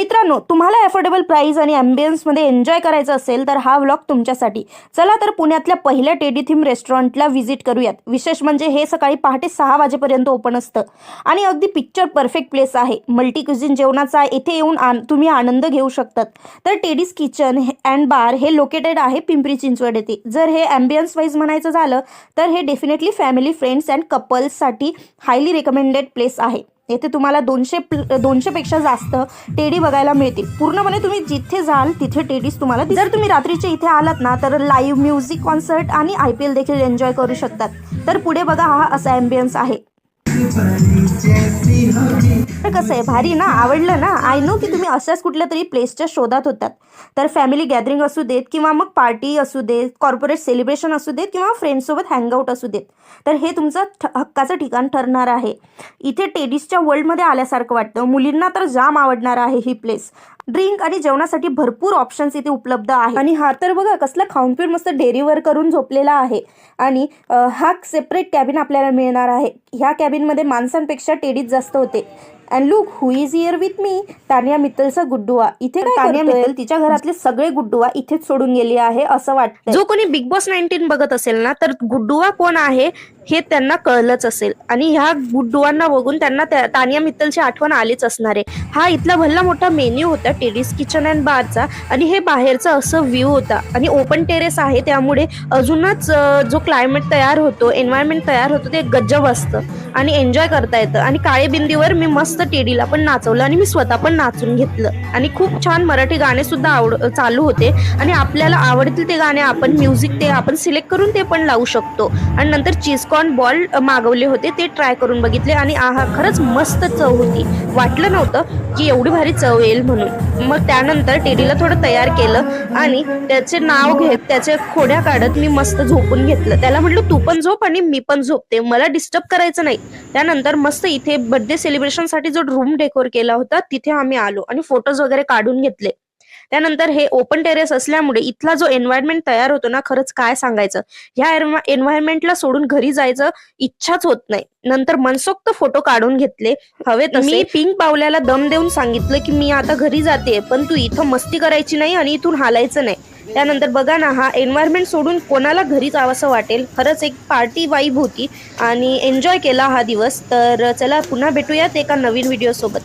मित्रांनो, तुम्हाला affordable price आणि ॲम्बियन्समध्ये एन्जॉय करायचं असेल तर हा व्लॉग तुमच्यासाठी. चला तर पुण्यातल्या पहिल्या टेडी थीम रेस्टॉरंटला व्हिजिट करूयात. विशेष म्हणजे हे सकाळी पहाटे 6 वाजेपर्यंत ओपन असतं आणि अगदी पिक्चर परफेक्ट प्लेस आहे. मल्टी क्युझिन जेवणाचा येथे येऊन तुम्ही आनंद घेऊ शकतात. तर टेडीज किचन अँड बार हे लोकेटेड आहे पिंपरी चिंचवड येथे. जर हे ॲम्बियन्स वाईज म्हणायचं झालं तर हे डेफिनेटली फॅमिली, फ्रेंड्स अँड कपल्ससाठी हायली रेकमेंडेड प्लेस आहे. येथे तुम्हाला 200 पेक्षा जास्त टेडी बघायला मिळतील. पूर्णपणे तुम्ही जिथे जाल तिथे टेडीज तुम्हाला. जर तुम्ही रात्रीचे इथे आलात ना तर लाईव्ह म्युझिक कॉन्सर्ट आणि IPL देखील एन्जॉय करू शकतात. तर पुढे बघा, हा असा ॲम्बियन्स आहे. तर कसं आहे, भारी ना? आवडलं ना? आय नो की तुम्ही अशाच कुठल्या तरी प्लेसच्या शोधात होतात. तर फॅमिली गॅदरिंग असू देत किंवा मग पार्टी असू देत, कॉर्पोरेट सेलिब्रेशन असू देत किंवा फ्रेंड्ससोबत हँगआउट असू देत, तर हे तुमचं हक्काचं ठिकाण ठरणार आहे. इथे टेडीजच्या वर्ल्डमध्ये आल्यासारखं वाटतं. मुलींना तर जाम आवडणार आहे ही प्लेस. ड्रिंक आणि जेवणासाठी भरपूर ऑप्शन्स इथे उपलब्ध आहे. आणि हा तर बघा कसला खाऊन पिऊन मस्त डेअरीवर करून झोपलेला आहे. आणि हा सेपरेट कॅबिन आपल्याला मिळणार आहे. ह्या कॅबिनमध्ये माणसांपेक्षा टेडीज जास्त होते. And look who is here with me, Tania मित्तलचा गुड्डुआ. इथे तानिया मित्तल तिच्या घरातले सगळे गुड्डुआ इथेच सोडून गेली आहे असं वाटतं. जो कोणी बिग बॉस 19 बघत असेल ना तर गुड्डुआ कोण आहे हे त्यांना कळलंच असेल. आणि ह्या गुड्डुआंना बघून त्यांना तानिया मित्तलची आठवण आलीच असणार आहे. हा इथला भल्ला मोठा मेन्यू होता टेडीज किचन अँड बारचा. आणि हे बाहेरचा असं व्ह्यू होता. आणि ओपन टेरेस आहे त्यामुळे अजूनच जो क्लायमेट तयार होतो, एन्व्हायरमेंट तयार होतो ते गजब असतं आणि एन्जॉय करता येतं. आणि काळे बिंदीवर मी मस्त टेडीला पण नाचवलं आणि मी स्वतः पण नाचून घेतलं. आणि खूप छान मराठी गाणे सुद्धा चालू होते. आणि आपल्याला आवडतील ते गाणे आपण म्युझिक ते आपण सिलेक्ट करून ते पण लावू शकतो. आणि नंतर चीजकॉर्न बॉल मागवले होते, ते ट्राय करून बघितले आणि आहा, खरंच मस्त चव होती. वाटलं नव्हतं की एवढी भारी चव येईल म्हणून. मग त्यानंतर टेडीला थोडं तयार केलं आणि त्याचे नाव घेत त्याचे खोड्या काढत मी मस्त झोपून घेतलं. त्याला म्हटलं तू पण झोप आणि मी पण झोपते, मला डिस्टर्ब करायचं नाही. त्यानंतर मस्त इथे बर्थडे सेलिब्रेशनसाठी जो रूम डेकोर केला होता तिथे आम्ही आलो आणि फोटोज वगैरे काढून घेतले. त्यानंतर हे ओपन टेरेस असल्यामुळे इथला जो एन्व्हायरमेंट तयार होतो ना, खरंच काय सांगायचं. ह्या एन्व्हायरमेंटला सोडून घरी जायचं इच्छाच होत नाही. नंतर मनसोक्त फोटो काढून घेतले हवे तसे. मी पिंक बावल्याला दम देऊन सांगितलं की मी आता घरी जाते, पण तू इथं मस्ती करायची नाही आणि इथून हालायचं नाही. त्यानंतर बघा ना, हा एन्व्हायरमेंट सोडून कोणाला घरी जावंसं वाटेल. खरंच एक पार्टी वाईब होती आणि एन्जॉय केला हा दिवस. तर चला पुन्हा भेटूयात एका नवीन व्हिडिओ सोबत.